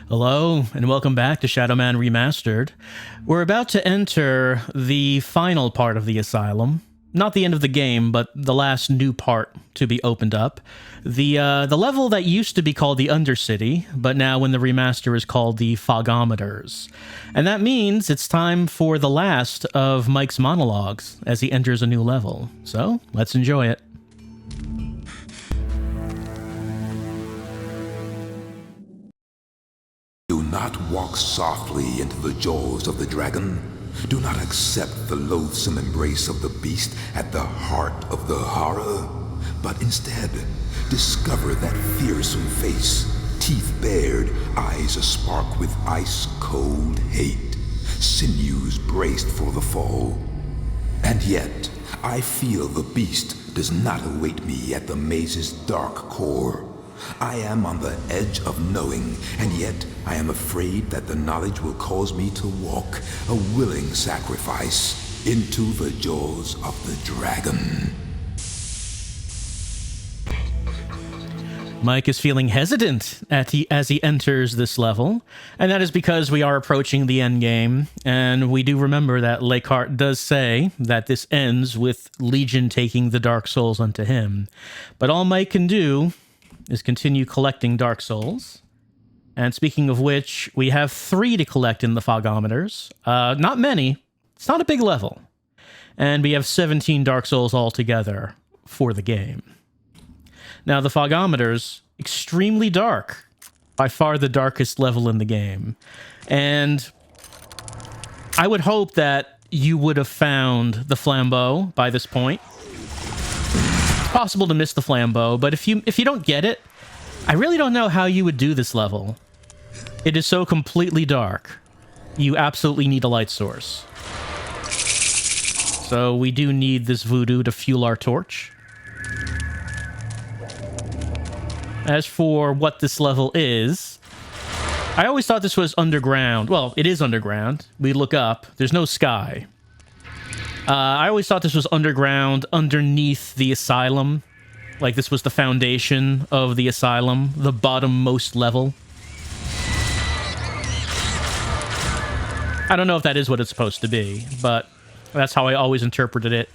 Hello, and welcome back to Shadow Man Remastered. We're about to enter the final part of the Asylum. Not the end of the game, but the last new part to be opened up. The level that used to be called the Undercity, but now in the remaster is called the Fogometers. And that means it's time for the last of Mike's monologues as he enters a new level. So, let's enjoy it. Do not walk softly into the jaws of the dragon. Do not accept the loathsome embrace of the beast at the heart of the horror, but instead discover that fearsome face, teeth bared, eyes aspark with ice-cold hate, sinews braced for the fall. And yet, I feel the beast does not await me at the maze's dark core. I am on the edge of knowing, and yet I am afraid that the knowledge will cause me to walk, a willing sacrifice, into the jaws of the dragon. Mike is feeling hesitant as he enters this level, and that is because we are approaching the end game, and we do remember that Lescart does say that this ends with Legion taking the Dark Souls unto him. But all Mike can do is continue collecting Dark Souls. And speaking of which, we have 3 to collect in the Fogometers. Not many. It's not a big level. And we have 17 Dark Souls altogether for the game. Now, the Fogometers, extremely dark. By far the darkest level in the game. And I would hope that you would have found the flambeau by this point. It's possible to miss the flambeau, but if you don't get it, I really don't know how you would do this level. It is so completely dark. You absolutely need a light source. So we do need this voodoo to fuel our torch. As for what this level is, I always thought this was underground. Well, it is underground. We look up. There's no sky. I always thought this was underground, underneath the asylum. Like this was the foundation of the asylum, the bottommost level. I don't know if that is what it's supposed to be, but that's how I always interpreted it.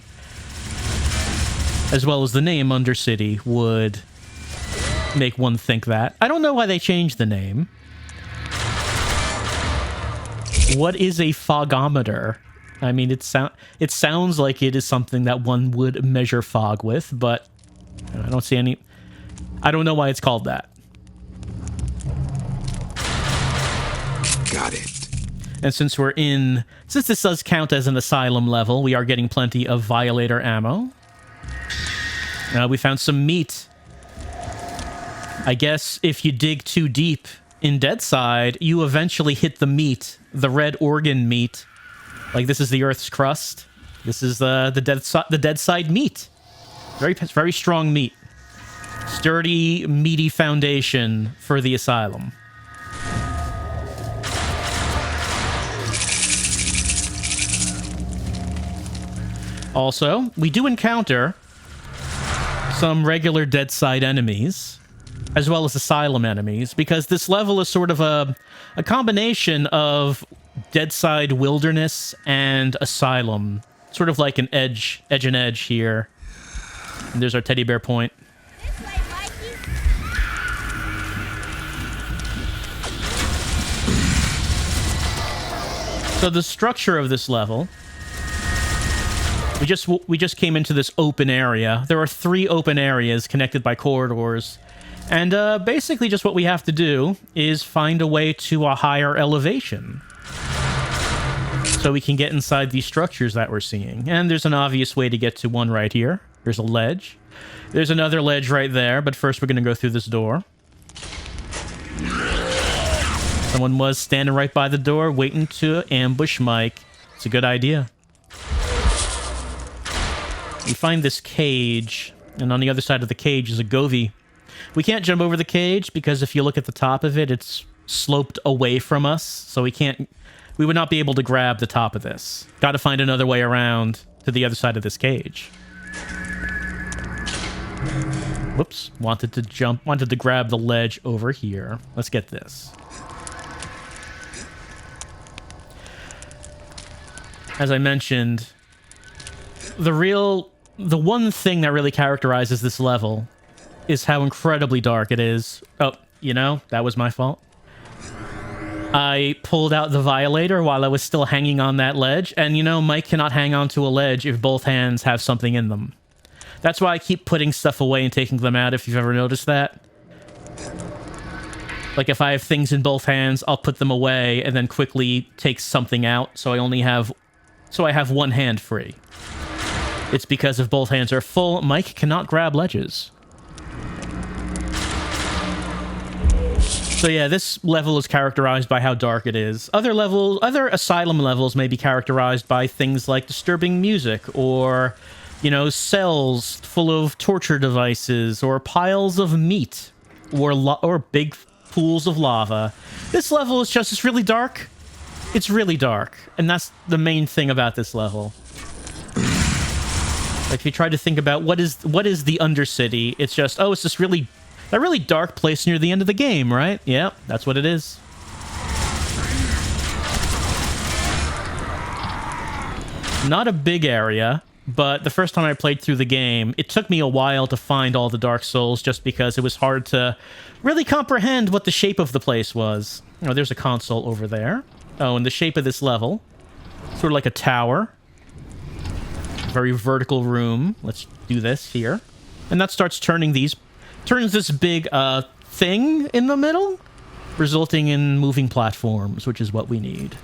As well as the name Undercity would make one think that. I don't know why they changed the name. What is a fogometer? I mean, it sounds like it is something that one would measure fog with, but I don't see any... I don't know why it's called that. Got it. And since this does count as an asylum level, we are getting plenty of violator ammo. We found some meat. I guess if you dig too deep in Deadside, you eventually hit the meat, the red organ meat. Like this is the Earth's crust. This is the Deadside meat. Very strong meat. Sturdy, meaty foundation for the asylum. Also, we do encounter some regular Deadside enemies, as well as asylum enemies, because this level is sort of a combination of Deadside wilderness and asylum. Sort of like an edge and edge here. And there's our teddy bear point. So the structure of this level, we just came into this open area. There are 3 open areas connected by corridors. And basically just what we have to do is find a way to a higher elevation, so we can get inside these structures that we're seeing. And there's an obvious way to get to one right here. There's a ledge. There's another ledge right there, but first we're going to go through this door. Someone was standing right by the door waiting to ambush Mike. It's a good idea. We find this cage, and on the other side of the cage is a Govee. We can't jump over the cage because if you look at the top of it, it's sloped away from us, so we would not be able to grab the top of this. Got to find another way around to the other side of this cage. Whoops. Wanted to grab the ledge over here. Let's get this. as I mentioned, the one thing that really characterizes this level is how incredibly dark it is. Oh, you know, that was my fault. I pulled out the violator while I was still hanging on that ledge, and you know, Mike cannot hang onto a ledge if both hands have something in them. That's why I keep putting stuff away and taking them out, if you've ever noticed that. Like, if I have things in both hands, I'll put them away and then quickly take something out, so I have one hand free. It's because if both hands are full, Mike cannot grab ledges. So yeah, this level is characterized by how dark it is. Other Asylum levels may be characterized by things like disturbing music, or, you know, cells full of torture devices, or piles of meat, or big pools of lava. This level is just, it's really dark. It's really dark, and that's the main thing about this level. Like, if you try to think about what is the Undercity, it's just, oh, it's this really dark place near the end of the game, right? Yeah, that's what it is. Not a big area, but the first time I played through the game, it took me a while to find all the Dark Souls just because it was hard to really comprehend what the shape of the place was. Oh, there's a console over there. Oh, and the shape of this level, sort of like a tower. Very vertical room. Let's do this here. And that starts turns this big thing in the middle, resulting in moving platforms, which is what we need.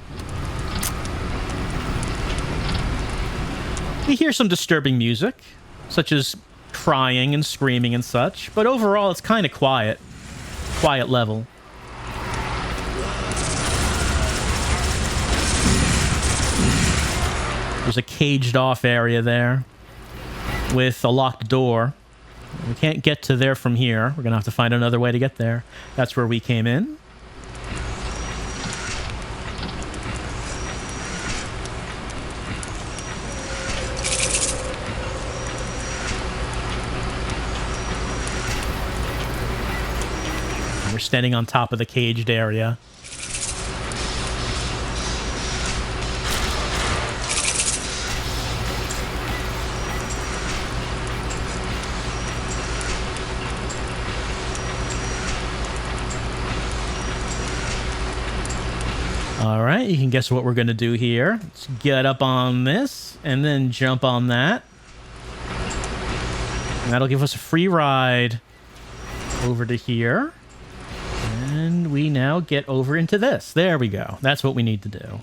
We hear some disturbing music, such as crying and screaming and such, but overall it's kind of quiet. Quiet level. There's a caged off area there with a locked door. We can't get to there from here. We're gonna have to find another way to get there. That's where we came in. And we're standing on top of the caged area. Alright, you can guess what we're going to do here. Let's get up on this, and then jump on that. And that'll give us a free ride over to here. And we now get over into this. There we go. That's what we need to do.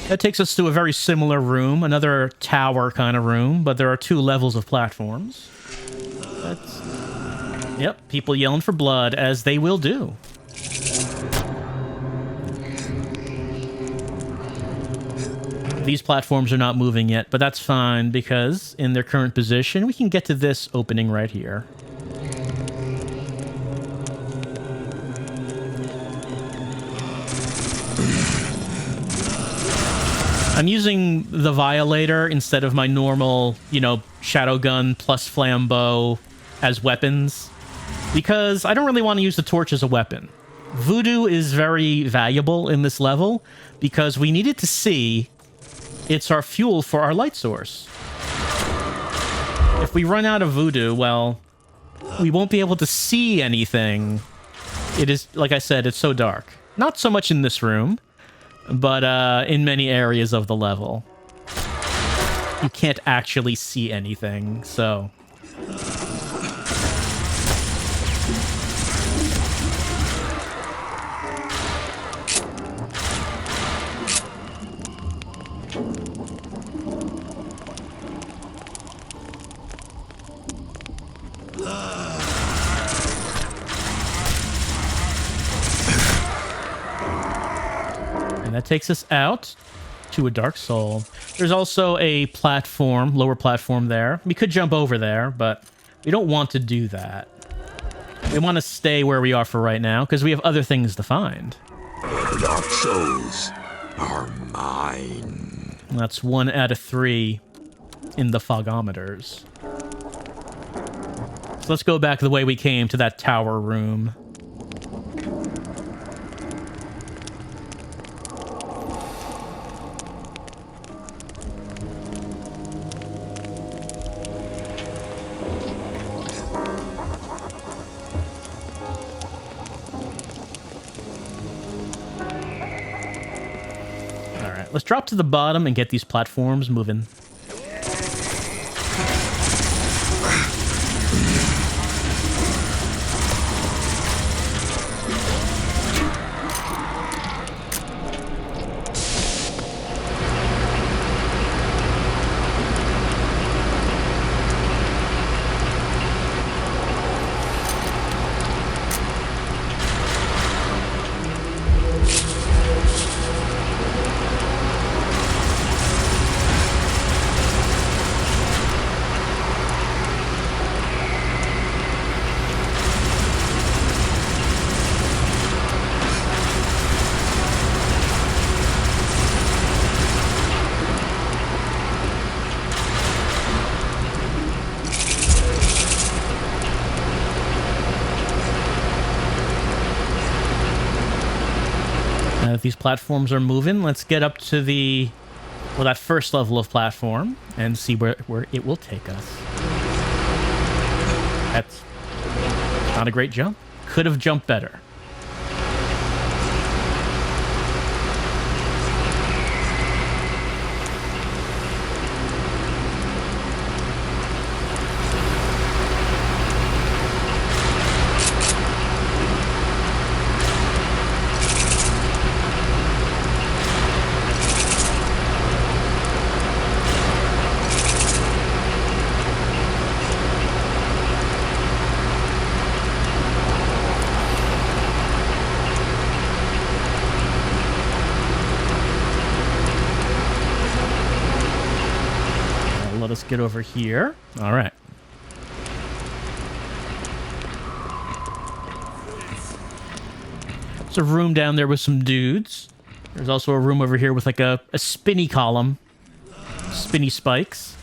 That takes us to a very similar room, another tower kind of room, but there are 2 levels of platforms. Yep, people yelling for blood, as they will do. These platforms are not moving yet, but that's fine, because in their current position, we can get to this opening right here. I'm using the Violator instead of my normal, you know, Shadow Gun plus Flambeau as weapons, because I don't really want to use the torch as a weapon. Voodoo is very valuable in this level because we need it to see. It's our fuel for our light source. If we run out of voodoo, well, we won't be able to see anything. It is, like I said, it's so dark. Not so much in this room, but in many areas of the level. You can't actually see anything, so... And that takes us out to a Dark Soul. There's also a platform, lower platform there. We could jump over there, but we don't want to do that. We want to stay where we are for right now, because we have other things to find. Dark Souls are mine. That's 1 out of 3 in the Fogometers. So let's go back the way we came to that tower room. right, let's drop to the bottom and get these platforms moving. Now that these platforms are moving, let's get up to that first level of platform and see where it will take us. That's not a great jump. Could have jumped better. Let us get over here. All right. There's a room down there with some dudes. There's also a room over here with like a spinny column. Spinny spikes.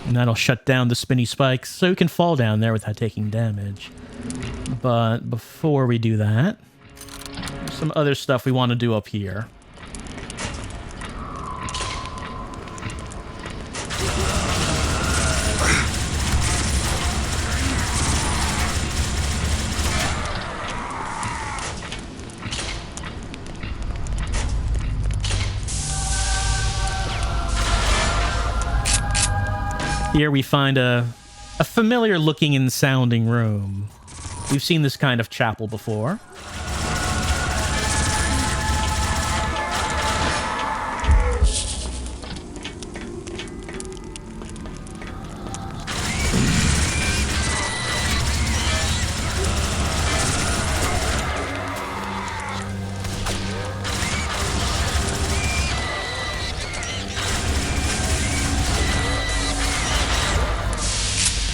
And that'll shut down the spinny spikes, so you can fall down there without taking damage. But before we do that, there's some other stuff we want to do up here. Here we find a familiar looking and sounding room. We've seen this kind of chapel before.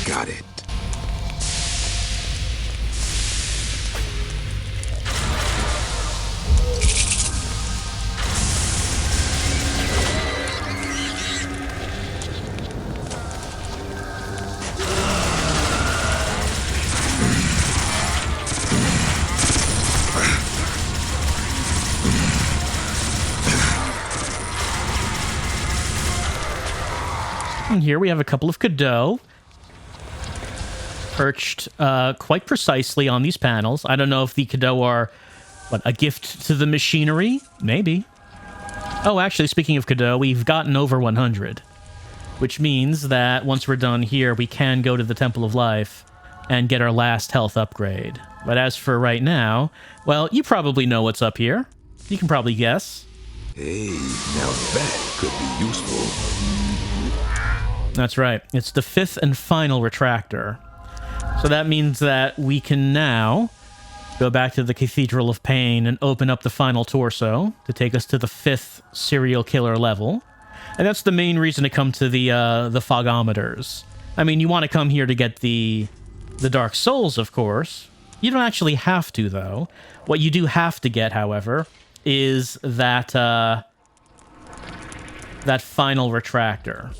Got it. And here we have a couple of Cadeaux perched quite precisely on these panels. I don't know if the Cadeaux are, a gift to the machinery? Maybe. Oh, actually, speaking of Cadeaux, we've gotten over 100. Which means that once we're done here, we can go to the Temple of Life and get our last health upgrade. But as for right now, well, you probably know what's up here. You can probably guess. Hey, now that could be useful. That's right. It's the 5th and final retractor. So that means that we can now go back to the Cathedral of Pain and open up the final torso to take us to the 5th serial killer level. And that's the main reason to come to the Fogometers. I mean, you want to come here to get the Dark Souls, of course. You don't actually have to, though. What you do have to get, however, is that final retractor.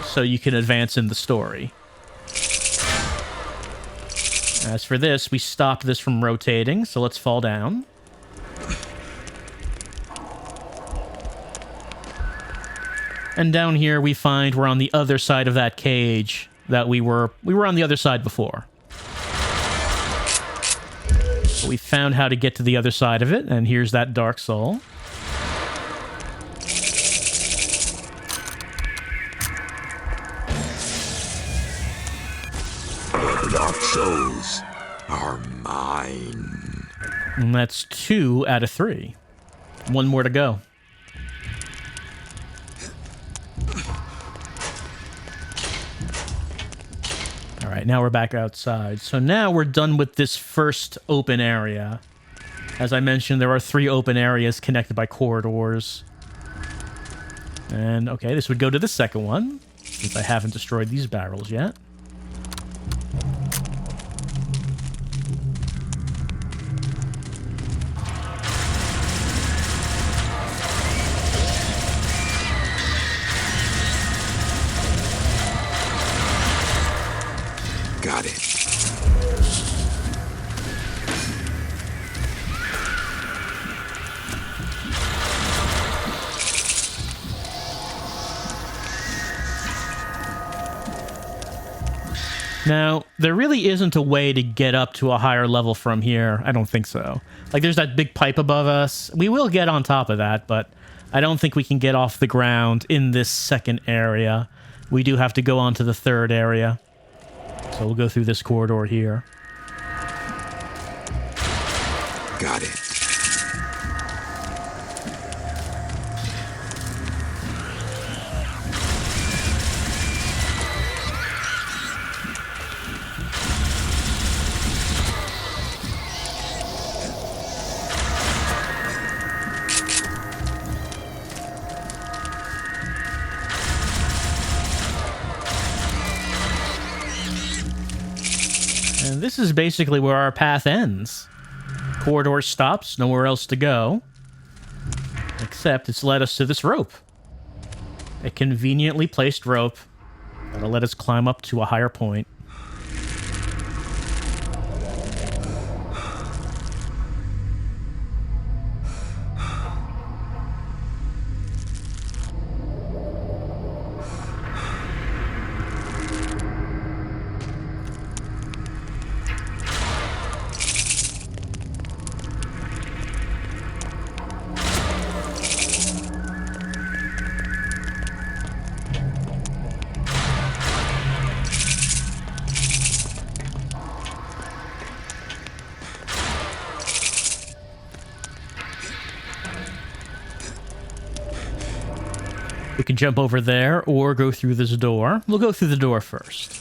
So you can advance in the story. As for this, we stopped this from rotating, so let's fall down. And down here we find we're on the other side of that cage that we were on the other side before. We found how to get to the other side of it, and here's that Dark Soul. The Dark Souls are mine. And that's 2 out of 3. 1 more to go. All right, now we're back outside. So now we're done with this first open area. As I mentioned, there are 3 open areas connected by corridors. And, okay, this would go to the second one, since I haven't destroyed these barrels yet. Got it. Now, there really isn't a way to get up to a higher level from here. I don't think so. Like, there's that big pipe above us. We will get on top of that, but I don't think we can get off the ground in this second area. We do have to go on to the third area. So we'll go through this corridor here. Got it. And this is basically where our path ends. Corridor stops, nowhere else to go. Except it's led us to this rope. A conveniently placed rope that'll let us climb up to a higher point. We can jump over there or go through this door. We'll go through the door first.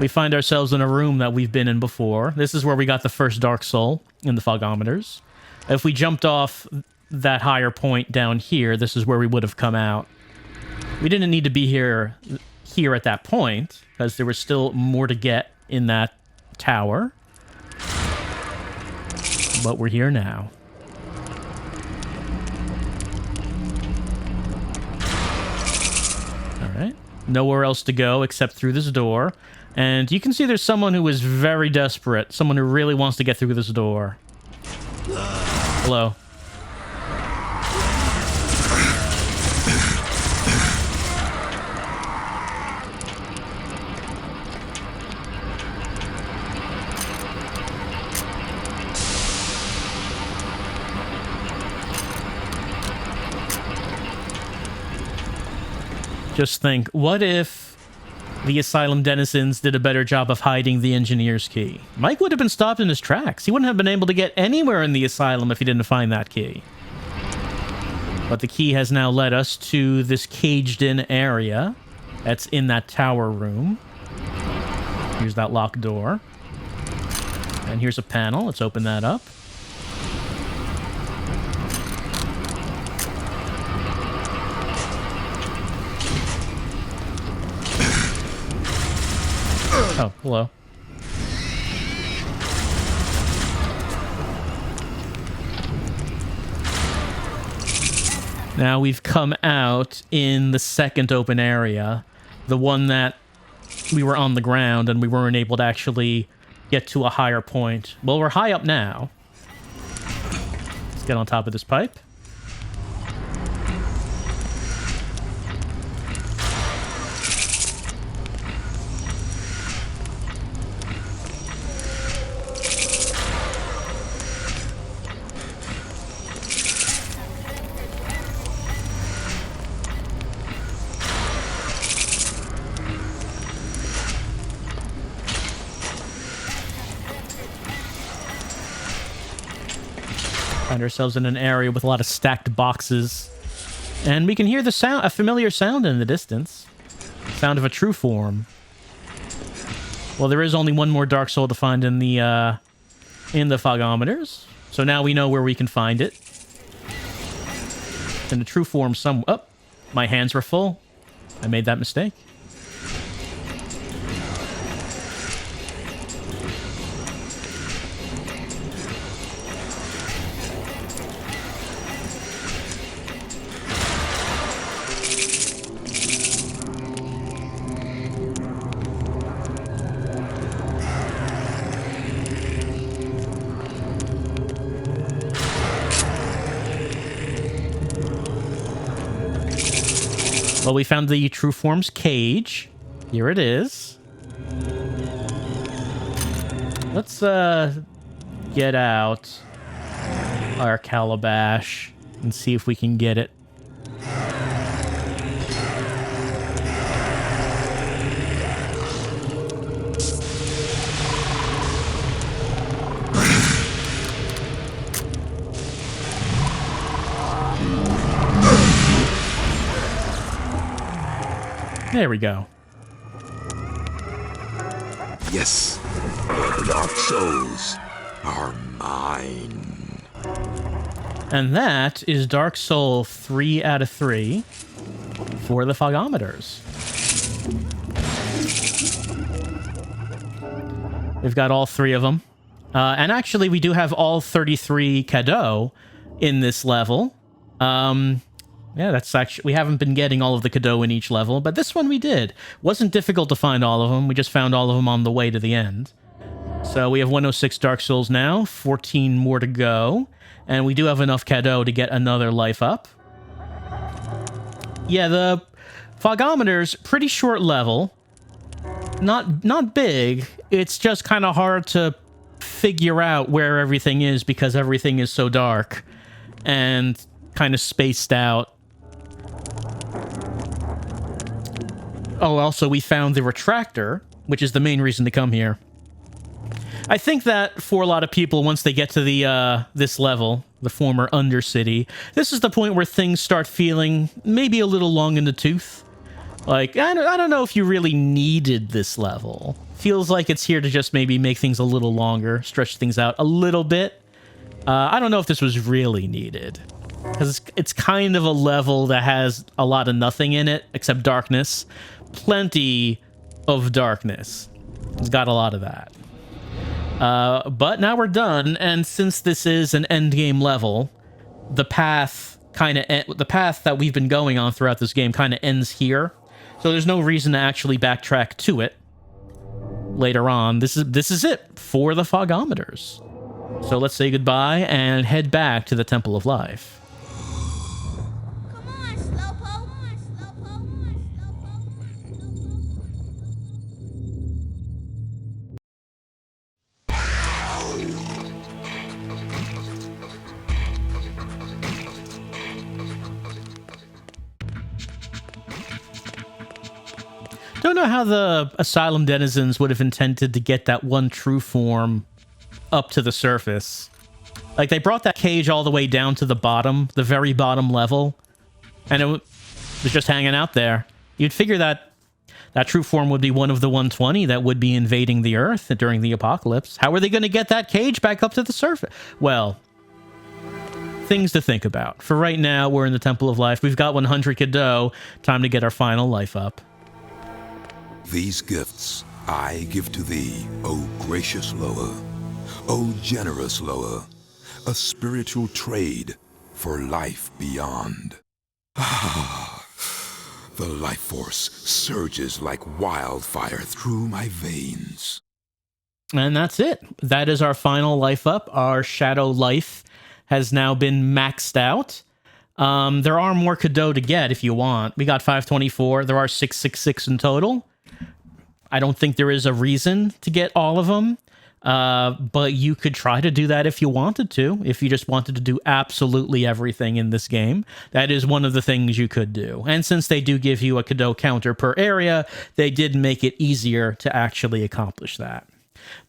We find ourselves in a room that we've been in before. This is where we got the first Dark Soul in the Fogometers. If we jumped off that higher point down here, this is where we would have come out. We didn't need to be here at that point, because there was still more to get in that tower. But we're here now. Alright. Nowhere else to go except through this door. And you can see there's someone who is very desperate. Someone who really wants to get through this door. Hello. Just think, what if the asylum denizens did a better job of hiding the engineer's key? Mike would have been stopped in his tracks. He wouldn't have been able to get anywhere in the asylum if he didn't find that key. But the key has now led us to this caged-in area that's in that tower room. Here's that locked door. And here's a panel. Let's open that up. Oh, hello. Now we've come out in the second open area, the one that we were on the ground and we weren't able to actually get to a higher point. Well, we're high up now. Let's get on top of this pipe. Find ourselves in an area with a lot of stacked boxes. And we can hear the sound, a familiar sound in the distance. Sound of a true form. Well, there is only one more Dark Soul to find in the Fogometers. So now we know where we can find it. In the true form some... Oh, my hands were full. I made that mistake. Well, we found the True Form's cage. Here it is. Let's get out our calabash and see if we can get it. There we go. Yes, the Dark Souls are mine. And that is Dark Soul 3 out of 3 for the Fogometers. We've got all 3 of them. And actually, we do have all 33 Cadeaux in this level. Yeah, that's actually... We haven't been getting all of the Cadeaux in each level, but this one we did. Wasn't difficult to find all of them. We just found all of them on the way to the end. So we have 106 Dark Souls now, 14 more to go, and we do have enough Cadeaux to get another life up. Yeah, the Fogometers, pretty short level. Not big. It's just kind of hard to figure out where everything is because everything is so dark and kind of spaced out. Oh, also, we found the retractor, which is the main reason to come here. I think that for a lot of people, once they get to the this level, the former Undercity, this is the point where things start feeling maybe a little long in the tooth. Like, I don't know if you really needed this level. Feels like it's here to just maybe make things a little longer, stretch things out a little bit. I don't know if this was really needed. Because it's kind of a level that has a lot of nothing in it, except darkness. Plenty of darkness. It's got a lot of that. But now we're done, and since this is an endgame level, the path that we've been going on throughout this game kind of ends here. So there's no reason to actually backtrack to it later on. This is it for the Fogometers. So let's say goodbye and head back to the Temple of Life. Don't know how the Asylum denizens would have intended to get that one true form up to the surface. Like, they brought that cage all the way down to the bottom, the very bottom level, and it was just hanging out there. You'd figure that that true form would be one of the 120 that would be invading the Earth during the apocalypse. How are they going to get that cage back up to the surface? Well, things to think about. For right now, we're in the Temple of Life. We've got 100 Cadeaux. Time to get our final life up. These gifts I give to thee, O gracious Loa, O generous Loa, a spiritual trade for life beyond. Ah, the life force surges like wildfire through my veins. And that's it. That is our final life up, our shadow life has now been maxed out. There are more Cadeaux to get if you want. We got 524. There are 666 in total. I don't think there is a reason to get all of them. But you could try to do that if you wanted to, if you just wanted to do absolutely everything in this game. That is one of the things you could do. And since they do give you a Cadeau counter per area, they did make it easier to actually accomplish that.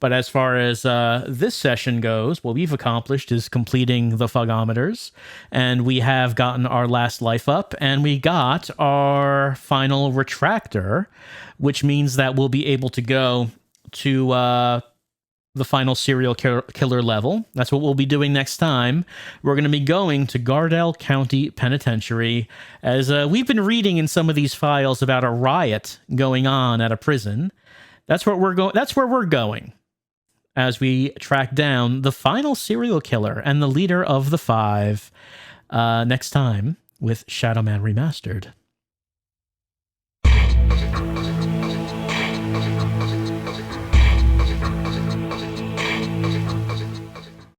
But as far as this session goes, what we've accomplished is completing the Fogometers, and we have gotten our last life up, and we got our final retractor, which means that we'll be able to go to the final serial killer level. That's what we'll be doing next time. We're going to be going to Gardell County Penitentiary, as we've been reading in some of these files about a riot going on at a prison. That's where we're going. That's where we're going as we track down the final serial killer and the leader of the 5 next time with Shadow Man Remastered.